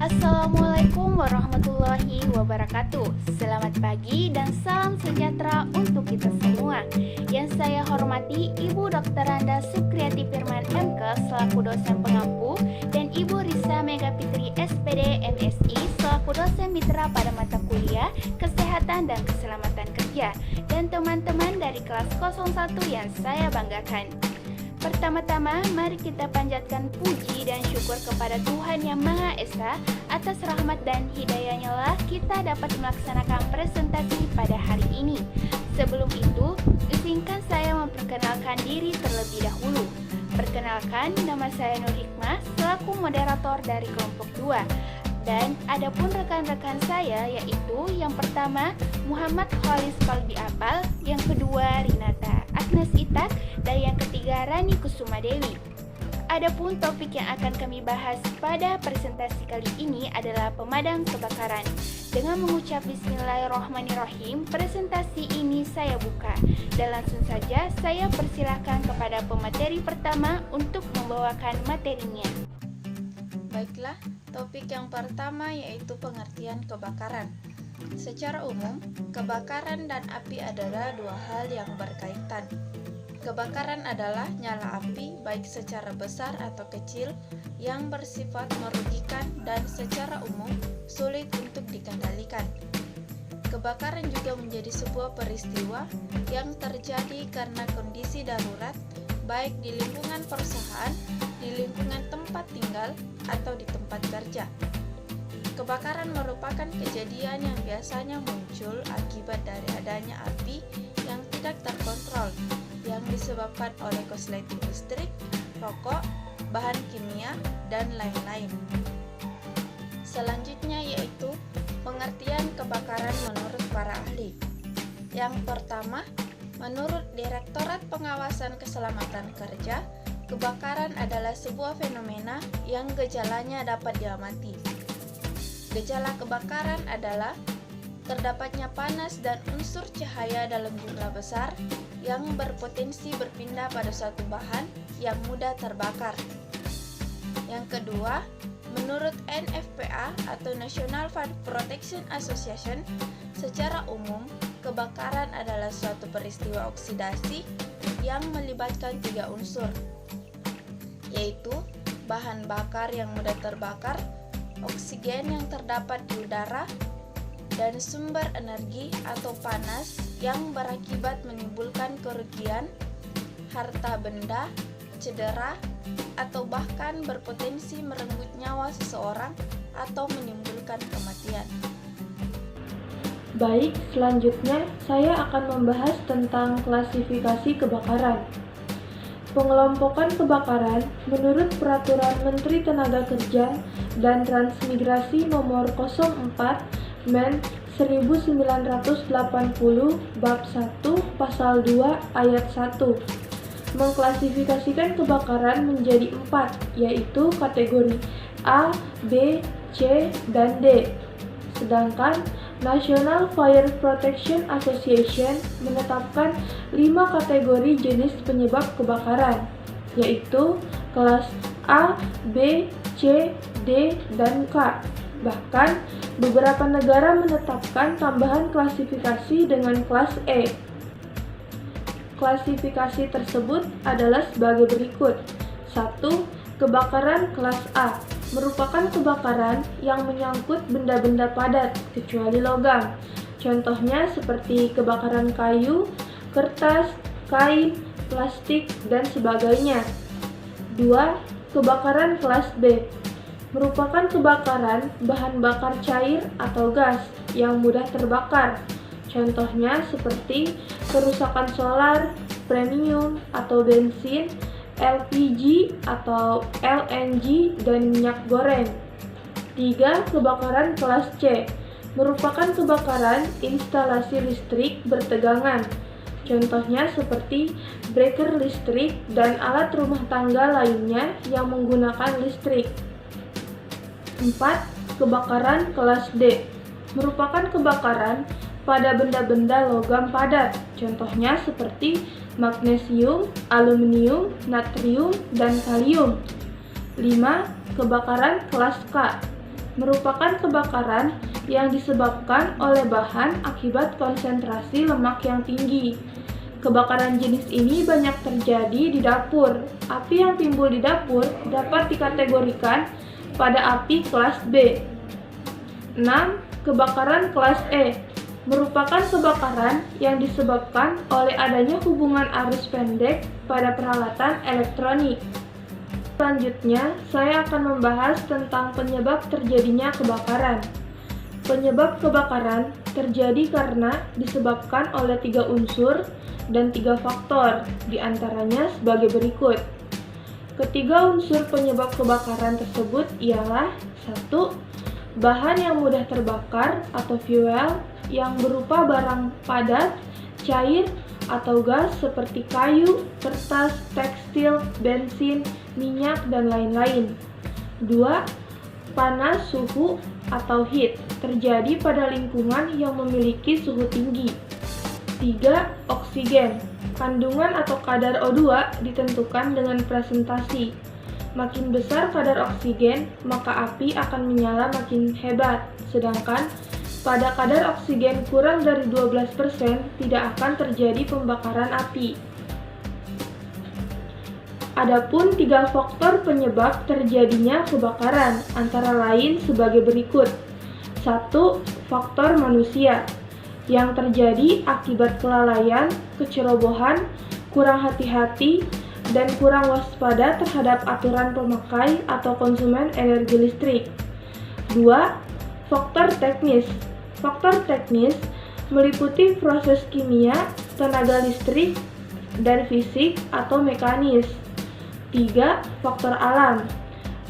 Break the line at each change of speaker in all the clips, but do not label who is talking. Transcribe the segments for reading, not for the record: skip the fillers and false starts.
Assalamualaikum warahmatullahi wabarakatuh. Selamat pagi dan salam sejahtera untuk kita semua. Yang saya hormati Ibu Dr. Randa Sukriyati Firman MK selaku dosen pengampu dan Ibu Risa Megapitri SPD MSI selaku dosen mitra pada mata kuliah Kesehatan dan Keselamatan Kerja dan teman-teman dari kelas 01 yang saya banggakan. Pertama-tama, mari kita panjatkan puji dan syukur kepada Tuhan Yang Maha Esa atas rahmat dan hidayahnya lah kita dapat melaksanakan presentasi pada hari ini. Sebelum itu, izinkan saya memperkenalkan diri terlebih dahulu. Perkenalkan, nama saya Nur Hikmah selaku moderator dari kelompok 2. Dan adapun rekan-rekan saya yaitu yang pertama Muhammad Khalis Kalbi Apal, yang kedua Rinata Agnes Itak, dan yang ketiga Rani Kusuma Dewi. Adapun topik yang akan kami bahas pada presentasi kali ini adalah pemadam kebakaran. Dengan mengucap Bismillahirrahmanirrahim, presentasi ini saya buka. Dan langsung saja saya persilahkan kepada pemateri pertama untuk membawakan materinya.
Baiklah, topik yang pertama yaitu pengertian kebakaran. Secara umum, kebakaran dan api adalah dua hal yang berkaitan. Kebakaran adalah nyala api baik secara besar atau kecil yang bersifat merugikan dan secara umum sulit untuk dikendalikan. Kebakaran juga menjadi sebuah peristiwa yang terjadi karena kondisi darurat baik di lingkungan perusahaan, di lingkungan tempat tinggal, atau di tempat kerja. Kebakaran merupakan kejadian yang biasanya muncul akibat dari adanya api yang tidak terkontrol, yang disebabkan oleh korsleting listrik, rokok, bahan kimia, dan lain-lain. Selanjutnya yaitu pengertian kebakaran menurut para ahli. Yang pertama, menurut Direktorat Pengawasan Keselamatan Kerja, kebakaran adalah sebuah fenomena yang gejalanya dapat diamati. Gejala kebakaran adalah terdapatnya panas dan unsur cahaya dalam jumlah besar yang berpotensi berpindah pada suatu bahan yang mudah terbakar. Yang kedua, menurut NFPA atau National Fire Protection Association, secara umum kebakaran adalah suatu peristiwa oksidasi yang melibatkan 3 unsur, yaitu bahan bakar yang mudah terbakar, oksigen yang terdapat di udara, dan sumber energi atau panas yang berakibat menimbulkan kerugian, harta benda, cedera, atau bahkan berpotensi merenggut nyawa seseorang atau menimbulkan kematian.
Baik, selanjutnya saya akan membahas tentang klasifikasi kebakaran. Pengelompokan kebakaran menurut Peraturan Menteri Tenaga Kerja dan Transmigrasi Nomor 04 Men 1980 Bab 1 Pasal 2 Ayat 1 mengklasifikasikan kebakaran menjadi 4, yaitu kategori A, B, C, dan D. Sedangkan National Fire Protection Association menetapkan 5 kategori jenis penyebab kebakaran, yaitu kelas A, B, C, D, dan K. Bahkan, beberapa negara menetapkan tambahan klasifikasi dengan kelas E. Klasifikasi tersebut adalah sebagai berikut. 1. Kebakaran kelas A merupakan kebakaran yang menyangkut benda-benda padat kecuali logam. Contohnya seperti kebakaran kayu, kertas, kain, plastik, dan sebagainya. 2. Kebakaran kelas B merupakan kebakaran bahan bakar cair atau gas yang mudah terbakar. Contohnya seperti kerusakan solar, premium atau bensin, LPG atau LNG, dan minyak goreng. 3. Kebakaran kelas C merupakan kebakaran instalasi listrik bertegangan. Contohnya seperti breaker listrik dan alat rumah tangga lainnya yang menggunakan listrik. 4. Kebakaran kelas D merupakan kebakaran pada benda-benda logam padat. Contohnya seperti magnesium, aluminium, natrium, dan kalium. 5. Kebakaran kelas K merupakan kebakaran yang disebabkan oleh bahan akibat konsentrasi lemak yang tinggi. Kebakaran jenis ini banyak terjadi di dapur. Api yang timbul di dapur dapat dikategorikan pada api kelas B. 6. Kebakaran kelas E merupakan kebakaran yang disebabkan oleh adanya hubungan arus pendek pada peralatan elektronik. Selanjutnya, saya akan membahas tentang penyebab terjadinya kebakaran. Penyebab kebakaran terjadi karena disebabkan oleh 3 unsur dan 3 faktor, diantaranya sebagai berikut. Ketiga unsur penyebab kebakaran tersebut ialah 1. Bahan yang mudah terbakar atau fuel yang berupa barang padat, cair, atau gas seperti kayu, kertas, tekstil, bensin, minyak, dan lain-lain. 2. Panas suhu atau heat terjadi pada lingkungan yang memiliki suhu tinggi. 3. Oksigen. Kandungan atau kadar O2 ditentukan dengan presentasi. Makin besar kadar oksigen, maka api akan menyala makin hebat. Sedangkan pada kadar oksigen kurang dari 12% tidak akan terjadi pembakaran api. Adapun 3 faktor penyebab terjadinya kebakaran antara lain sebagai berikut. 1. Faktor manusia yang terjadi akibat kelalaian, kecerobohan, kurang hati-hati, dan kurang waspada terhadap aturan pemakai atau konsumen energi listrik. 2. Faktor teknis. Faktor teknis meliputi proses kimia, tenaga listrik, dan fisik atau mekanis. 3. Faktor alam.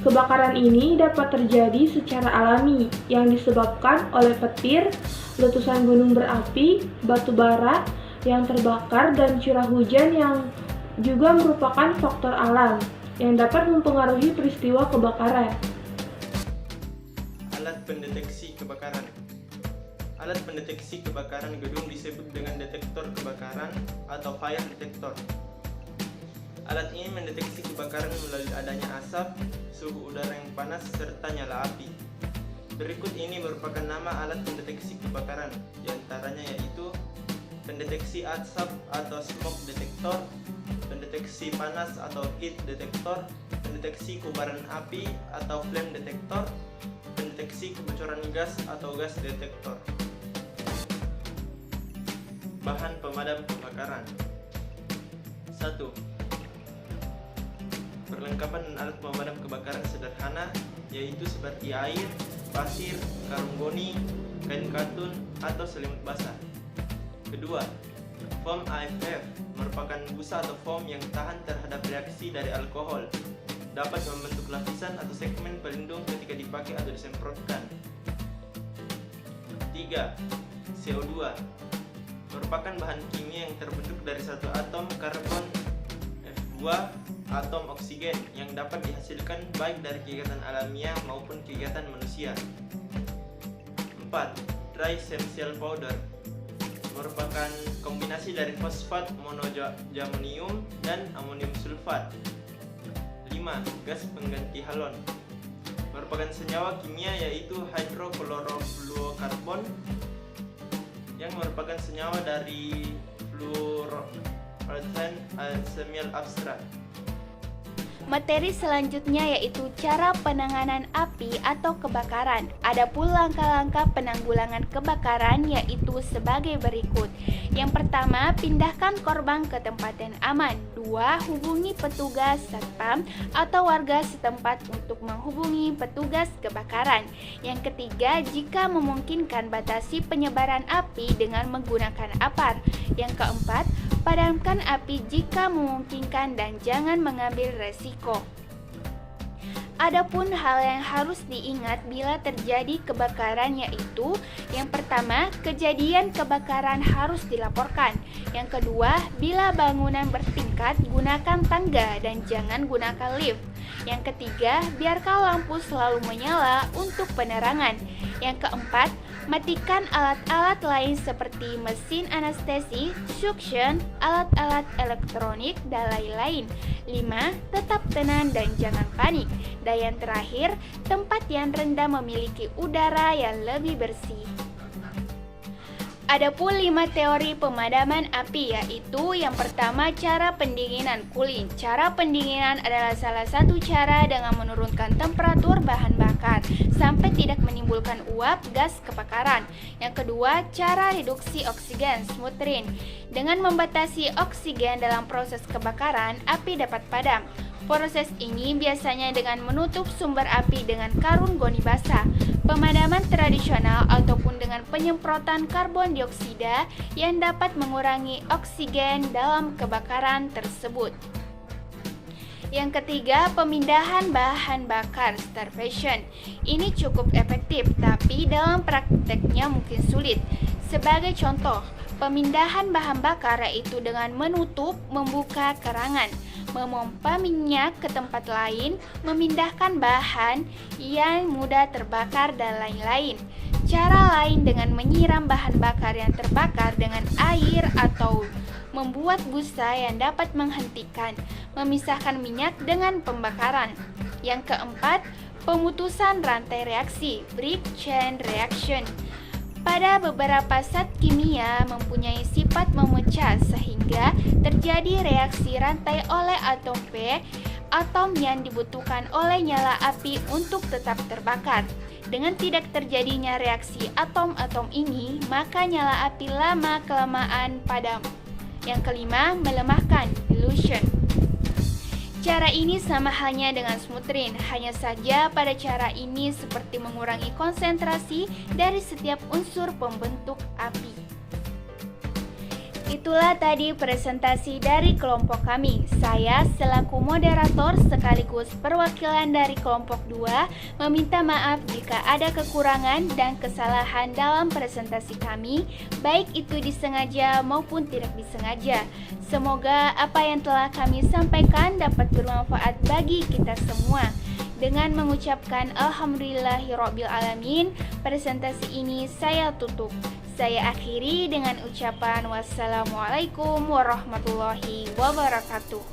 Kebakaran ini dapat terjadi secara alami yang disebabkan oleh petir, letusan gunung berapi, batu bara yang terbakar, dan curah hujan yang juga merupakan faktor alam yang dapat mempengaruhi peristiwa kebakaran.
Alat pendeteksi kebakaran. Alat pendeteksi kebakaran gedung disebut dengan detektor kebakaran atau fire detector. Alat ini mendeteksi kebakaran melalui adanya asap, suhu udara yang panas, serta nyala api. Berikut ini merupakan nama alat pendeteksi kebakaran, diantaranya yaitu pendeteksi asap atau smoke detector, pendeteksi panas atau heat detector, pendeteksi kobaran api atau flame detector, pendeteksi kebocoran gas atau gas detector. Bahan pemadam kebakaran. 1. Perlengkapan dan alat pemadam kebakaran sederhana yaitu seperti air, pasir, karung goni, kain katun, atau selimut basah. Kedua, foam AFF merupakan busa atau foam yang tahan terhadap reaksi dari alkohol. Dapat membentuk lapisan atau segmen pelindung ketika dipakai atau disemprotkan. 3. CO2 merupakan bahan kimia yang terbentuk dari satu atom karbon F2 atom oksigen yang dapat dihasilkan baik dari kegiatan alamiah maupun kegiatan manusia. 4. Trisensial powder merupakan kombinasi dari fosfat monojamonium dan amonium sulfat. 5. Gas pengganti halon merupakan senyawa kimia yaitu hidroklorofluorokarbon yang merupakan senyawa dari fluorouracil semial abstrak.
Materi selanjutnya yaitu cara penanganan api atau kebakaran. Adapun langkah-langkah penanggulangan kebakaran yaitu sebagai berikut. Yang pertama, pindahkan korban ke tempat yang aman. 2. Hubungi petugas satpam atau warga setempat untuk menghubungi petugas kebakaran. Yang ketiga, jika memungkinkan batasi penyebaran api dengan menggunakan apar. Yang keempat, padamkan api jika memungkinkan dan jangan mengambil resiko. Adapun hal yang harus diingat bila terjadi kebakaran yaitu yang pertama, kejadian kebakaran harus dilaporkan. Yang kedua, bila bangunan bertingkat, gunakan tangga dan jangan gunakan lift. Yang ketiga, biarkan lampu selalu menyala untuk penerangan. Yang keempat, matikan alat-alat lain seperti mesin anestesi, suction, alat-alat elektronik, dan lain-lain. 5. Tetap tenang dan jangan panik. Dan yang terakhir, tempat yang rendah memiliki udara yang lebih bersih. Ada pun 5 teori pemadaman api, yaitu yang pertama, cara pendinginan cooling. Cara pendinginan adalah salah satu cara dengan menurunkan temperatur bahan bakar sampai tidak menimbulkan uap gas kebakaran. Yang kedua, cara reduksi oksigen smothering. Dengan membatasi oksigen dalam proses kebakaran, api dapat padam. Proses ini biasanya dengan menutup sumber api dengan karung goni basah, pemadaman tradisional ataupun dengan penyemprotan karbon dioksida yang dapat mengurangi oksigen dalam kebakaran tersebut. Yang ketiga, pemindahan bahan bakar starvation. Ini cukup efektif, tapi dalam prakteknya mungkin sulit. Sebagai contoh, pemindahan bahan bakar yaitu dengan menutup, membuka kerangan, memompa minyak ke tempat lain, memindahkan bahan yang mudah terbakar, dan lain-lain. Cara lain dengan menyiram bahan bakar yang terbakar dengan air atau membuat busa yang dapat menghentikan, memisahkan minyak dengan pembakaran. Yang keempat, pemutusan rantai reaksi, break chain reaction. Pada beberapa zat kimia mempunyai sifat memecah sehingga terjadi reaksi rantai oleh atom P, atom yang dibutuhkan oleh nyala api untuk tetap terbakar. Dengan tidak terjadinya reaksi atom-atom ini, maka nyala api lama-kelamaan padam. Yang kelima, melemahkan dilution. Cara ini sama halnya dengan smothering, hanya saja pada cara ini seperti mengurangi konsentrasi dari setiap unsur pembentuk api. Itulah tadi presentasi dari kelompok kami. Saya selaku moderator sekaligus perwakilan dari kelompok 2 meminta maaf jika ada kekurangan dan kesalahan dalam presentasi kami, baik itu disengaja maupun tidak disengaja. Semoga apa yang telah kami sampaikan dapat bermanfaat bagi kita semua. Dengan mengucapkan Alhamdulillahirrabbilalamin, presentasi ini saya tutup. Saya akhiri dengan ucapan wassalamualaikum warahmatullahi wabarakatuh.